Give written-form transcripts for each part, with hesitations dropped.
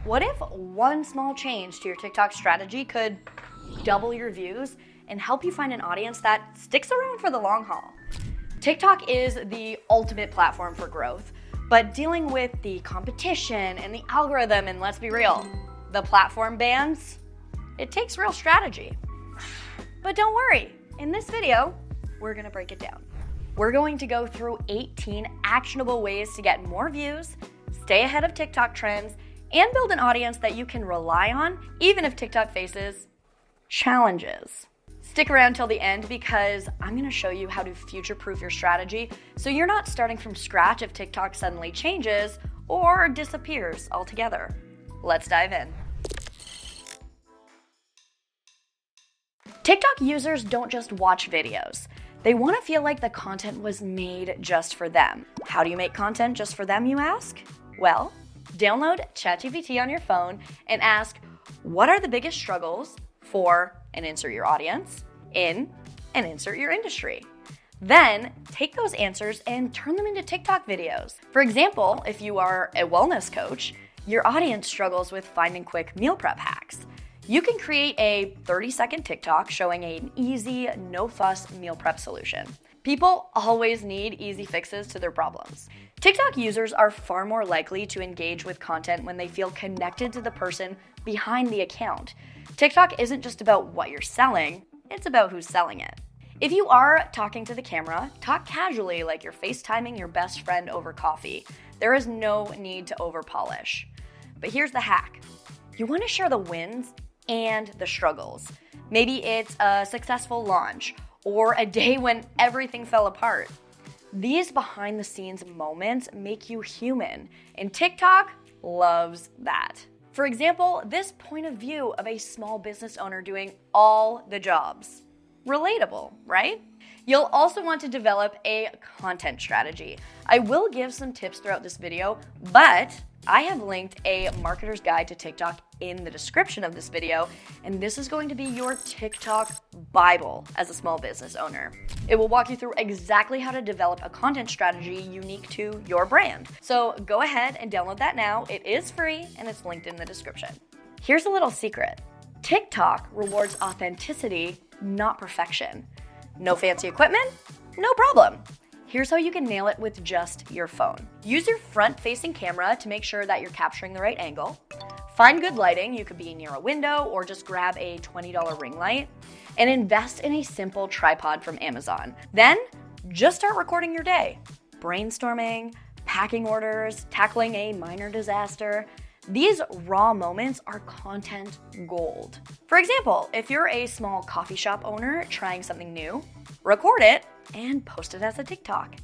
What if one small change to your TikTok strategy could double your views and help you find an audience that sticks around for the long haul? TikTok is the ultimate platform for growth, but dealing with the competition and the algorithm, and let's be real, the platform bans, it takes real strategy. But don't worry, in this video, we're gonna break it down. We're going to go through 18 actionable ways to get more views, stay ahead of TikTok trends, and build an audience that you can rely on, even if TikTok faces challenges. Stick around till the end because I'm gonna show you how to future-proof your strategy so you're not starting from scratch if TikTok suddenly changes or disappears altogether. Let's dive in. TikTok users don't just watch videos. They want to feel like the content was made just for them. How do you make content just for them, you ask? Well, download ChatGPT on your phone and ask, what are the biggest struggles for, and insert your audience, in, and insert your industry. Then take those answers and turn them into TikTok videos. For example, if you are a wellness coach, your audience struggles with finding quick meal prep hacks. You can create a 30-second TikTok showing an easy, no-fuss meal prep solution. People always need easy fixes to their problems. TikTok users are far more likely to engage with content when they feel connected to the person behind the account. TikTok isn't just about what you're selling, it's about who's selling it. If you are talking to the camera, talk casually like you're FaceTiming your best friend over coffee. There is no need to over-polish. But here's the hack. You want to share the wins and the struggles. Maybe it's a successful launch or a day when everything fell apart. These behind-the-scenes moments make you human, and TikTok loves that. For example, this point of view of a small business owner doing all the jobs. Relatable, right? You'll also want to develop a content strategy. I will give some tips throughout this video, but I have linked a marketer's guide to TikTok in the description of this video, and this is going to be your TikTok Bible as a small business owner. It will walk you through exactly how to develop a content strategy unique to your brand. So go ahead and download that now. It is free and it's linked in the description. Here's a little secret. TikTok rewards authenticity, not perfection. No fancy equipment? No problem. Here's how you can nail it with just your phone. Use your front-facing camera to make sure that you're capturing the right angle. Find good lighting. You could be near a window or just grab a $20 ring light. And invest in a simple tripod from Amazon. Then, just start recording your day. Brainstorming, packing orders, tackling a minor disaster. These raw moments are content gold. For example, if you're a small coffee shop owner trying something new, record it and post it as a TikTok.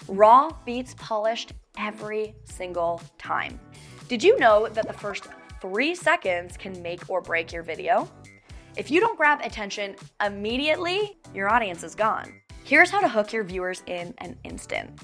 Raw beats polished every single time. Did you know that the first 3 seconds can make or break your video? If you don't grab attention immediately, your audience is gone. Here's how to hook your viewers in an instant.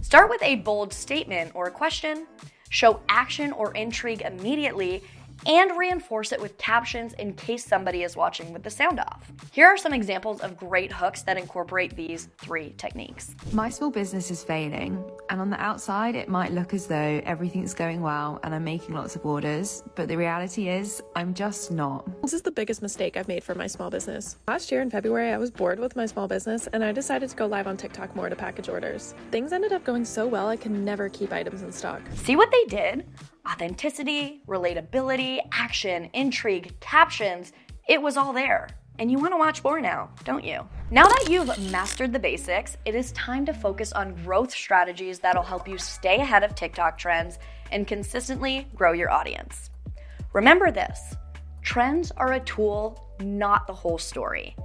Start with a bold statement or a question, show action or intrigue immediately, and reinforce it with captions in case somebody is watching with the sound off. Here are some examples of great hooks that incorporate these 3 techniques. My small business is failing, and on the outside, it might look as though everything's going well and I'm making lots of orders, but the reality is I'm just not. This is the biggest mistake I've made for my small business. Last year in February, I was bored with my small business and I decided to go live on TikTok more to package orders. Things ended up going so well, I could never keep items in stock. See what they did? Authenticity, relatability, action, intrigue, captions, it was all there. And you want to watch more now, don't you? Now that you've mastered the basics, it is time to focus on growth strategies that'll help you stay ahead of TikTok trends and consistently grow your audience. Remember this, trends are a tool, not the whole story.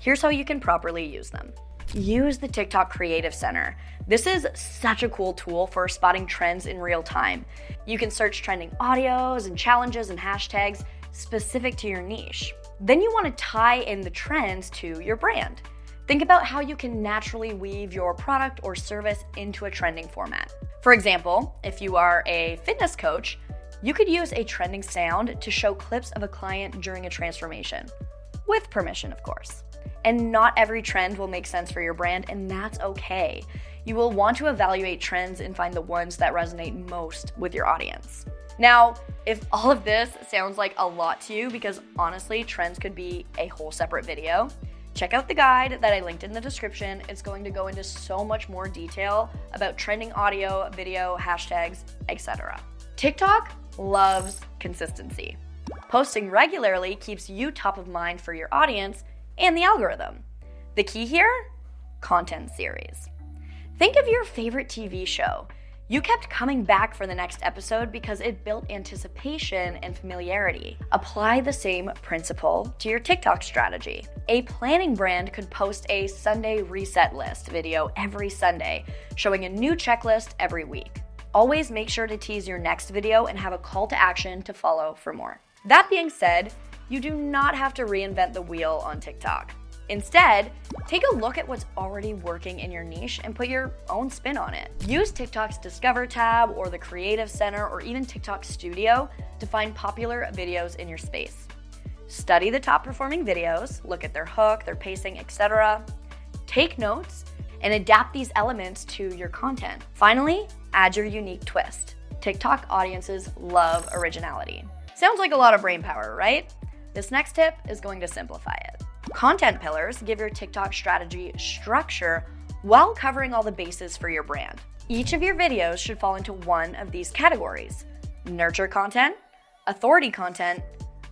Here's how you can properly use them. Use the TikTok Creative Center. This is such a cool tool for spotting trends in real time. You can search trending audios and challenges and hashtags specific to your niche. Then you want to tie in the trends to your brand. Think about how you can naturally weave your product or service into a trending format. For example, if you are a fitness coach, you could use a trending sound to show clips of a client during a transformation. With permission, of course. And not every trend will make sense for your brand, and that's okay. You will want to evaluate trends and find the ones that resonate most with your audience. Now, if all of this sounds like a lot to you, because honestly, trends could be a whole separate video, check out the guide that I linked in the description. It's going to go into so much more detail about trending audio, video, hashtags, etc. TikTok loves consistency. Posting regularly keeps you top of mind for your audience and the algorithm. The key here? Content series. Think of your favorite TV show. You kept coming back for the next episode because it built anticipation and familiarity. Apply the same principle to your TikTok strategy. A planning brand could post a Sunday reset list video every Sunday, showing a new checklist every week. Always make sure to tease your next video and have a call to action to follow for more. That being said, you do not have to reinvent the wheel on TikTok. Instead, take a look at what's already working in your niche and put your own spin on it. Use TikTok's Discover tab or the Creative Center or even TikTok Studio to find popular videos in your space. Study the top performing videos, look at their hook, their pacing, etc. Take notes and adapt these elements to your content. Finally, add your unique twist. TikTok audiences love originality. Sounds like a lot of brain power, right? This next tip is going to simplify it. Content pillars give your TikTok strategy structure while covering all the bases for your brand. Each of your videos should fall into one of these categories: nurture content, authority content,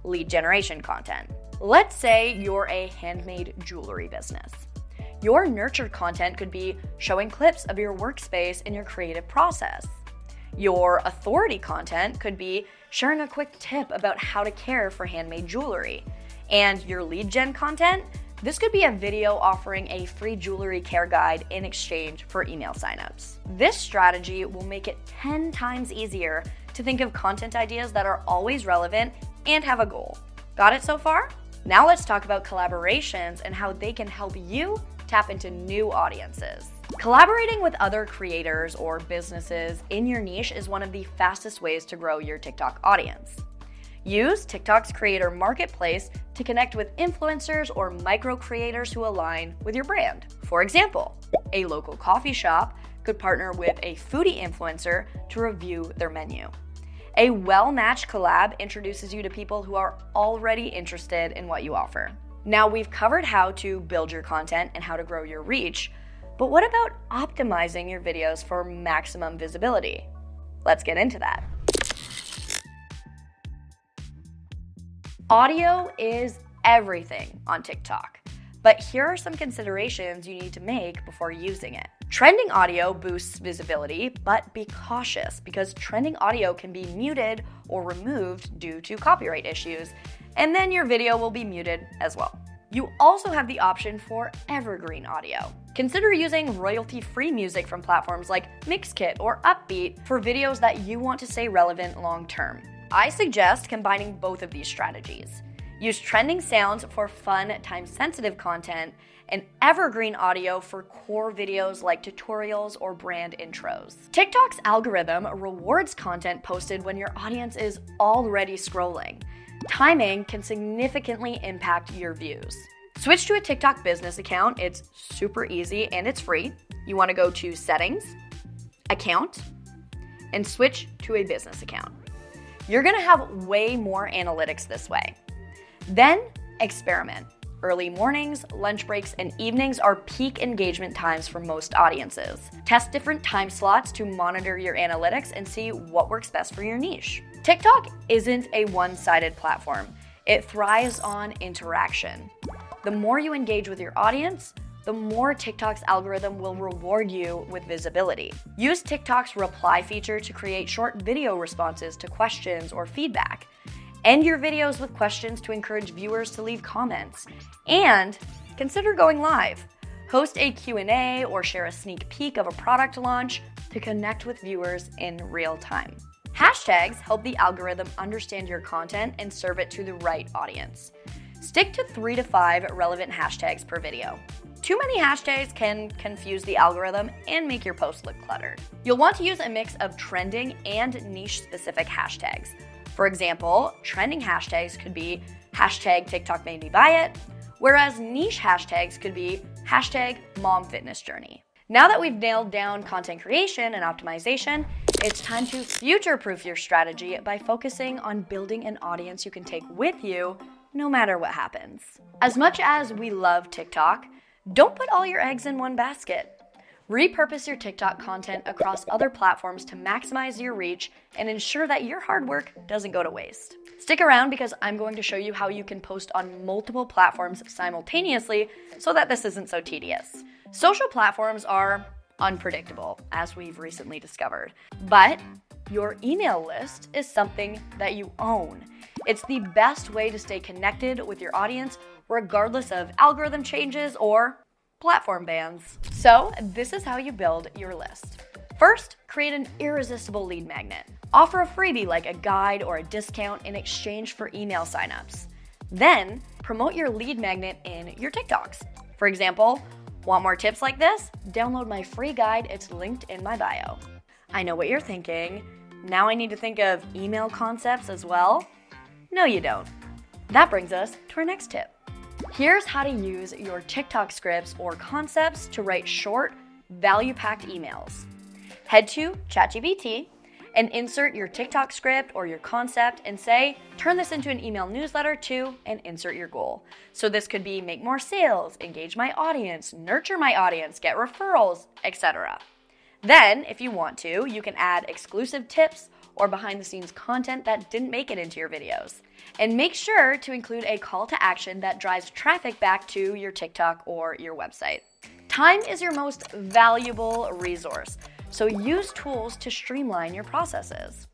lead generation content. Let's say you're a handmade jewelry business. Your nurtured content could be showing clips of your workspace and your creative process. Your authority content could be sharing a quick tip about how to care for handmade jewelry. And your lead gen content, this could be a video offering a free jewelry care guide in exchange for email signups. This strategy will make it 10 times easier to think of content ideas that are always relevant and have a goal. Got it so far? Now let's talk about collaborations and how they can help you tap into new audiences. Collaborating with other creators or businesses in your niche is one of the fastest ways to grow your TikTok audience. Use TikTok's creator marketplace to connect with influencers or micro creators who align with your brand. For example, a local coffee shop could partner with a foodie influencer to review their menu. A well-matched collab introduces you to people who are already interested in what you offer. Now, we've covered how to build your content and how to grow your reach, but what about optimizing your videos for maximum visibility? Let's get into that. Audio is everything on TikTok, but here are some considerations you need to make before using it. Trending audio boosts visibility, but be cautious because trending audio can be muted or removed due to copyright issues, and then your video will be muted as well. You also have the option for evergreen audio. Consider using royalty-free music from platforms like Mixkit or Upbeat for videos that you want to stay relevant long-term. I suggest combining both of these strategies. Use trending sounds for fun, time-sensitive content, and evergreen audio for core videos like tutorials or brand intros. TikTok's algorithm rewards content posted when your audience is already scrolling. Timing can significantly impact your views. Switch to a TikTok business account. It's super easy and it's free. You want to go to Settings, Account, and switch to a business account. You're gonna have way more analytics this way. Then experiment. Early mornings, lunch breaks, and evenings are peak engagement times for most audiences. Test different time slots to monitor your analytics and see what works best for your niche. TikTok isn't a one-sided platform. It thrives on interaction. The more you engage with your audience, the more TikTok's algorithm will reward you with visibility. Use TikTok's reply feature to create short video responses to questions or feedback. End your videos with questions to encourage viewers to leave comments. And consider going live. Host a Q&A or share a sneak peek of a product launch to connect with viewers in real time. Hashtags help the algorithm understand your content and serve it to the right audience. Stick to 3 to 5 relevant hashtags per video. Too many hashtags can confuse the algorithm and make your post look cluttered. You'll want to use a mix of trending and niche-specific hashtags. For example, trending hashtags could be hashtag TikTok made me buy it, whereas niche hashtags could be hashtag mom fitness journey. Now that we've nailed down content creation and optimization, it's time to future-proof your strategy by focusing on building an audience you can take with you no matter what happens. As much as we love TikTok, don't put all your eggs in one basket. Repurpose your TikTok content across other platforms to maximize your reach and ensure that your hard work doesn't go to waste. Stick around because I'm going to show you how you can post on multiple platforms simultaneously so that this isn't so tedious. Social platforms are unpredictable, as we've recently discovered, but your email list is something that you own. It's the best way to stay connected with your audience regardless of algorithm changes or platform bans. So this is how you build your list. First, create an irresistible lead magnet. Offer a freebie like a guide or a discount in exchange for email signups. Then, promote your lead magnet in your TikToks. For example, want more tips like this? Download my free guide, it's linked in my bio. I know what you're thinking. Now I need to think of email concepts as well? No, you don't. That brings us to our next tip. Here's how to use your TikTok scripts or concepts to write short, value-packed emails. Head to ChatGPT and insert your TikTok script or your concept and say, turn this into an email newsletter to, and insert your goal. So this could be make more sales, engage my audience, nurture my audience, get referrals, etc. Then, if you want to, you can add exclusive tips or behind-the-scenes content that didn't make it into your videos. And make sure to include a call to action that drives traffic back to your TikTok or your website. Time is your most valuable resource, so use tools to streamline your processes.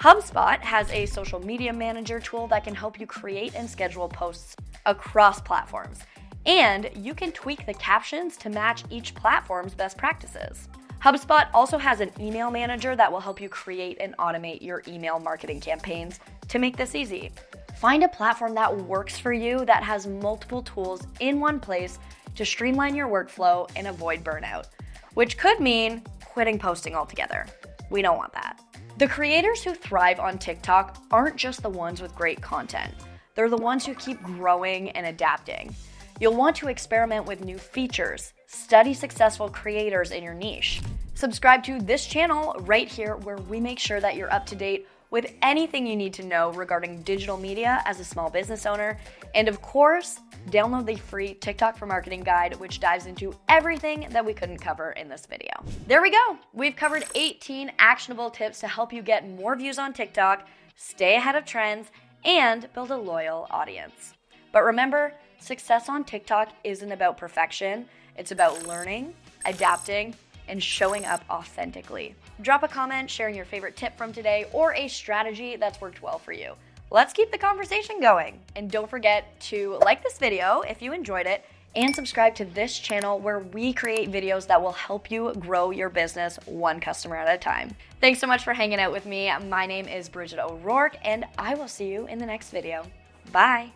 HubSpot has a social media manager tool that can help you create and schedule posts across platforms. And you can tweak the captions to match each platform's best practices. HubSpot also has an email manager that will help you create and automate your email marketing campaigns to make this easy. Find a platform that works for you that has multiple tools in one place to streamline your workflow and avoid burnout, which could mean quitting posting altogether. We don't want that. The creators who thrive on TikTok aren't just the ones with great content. They're the ones who keep growing and adapting. You'll want to experiment with new features, study successful creators in your niche. Subscribe to this channel right here where we make sure that you're up to date with anything you need to know regarding digital media as a small business owner. And of course, download the free TikTok for Marketing guide, which dives into everything that we couldn't cover in this video. There we go. We've covered 18 actionable tips to help you get more views on TikTok, stay ahead of trends, and build a loyal audience. But remember, success on TikTok isn't about perfection. It's about learning, adapting, and showing up authentically. Drop a comment sharing your favorite tip from today or a strategy that's worked well for you. Let's keep the conversation going. And don't forget to like this video if you enjoyed it and subscribe to this channel where we create videos that will help you grow your business one customer at a time. Thanks so much for hanging out with me. My name is Bridget O'Rourke and I will see you in the next video. Bye.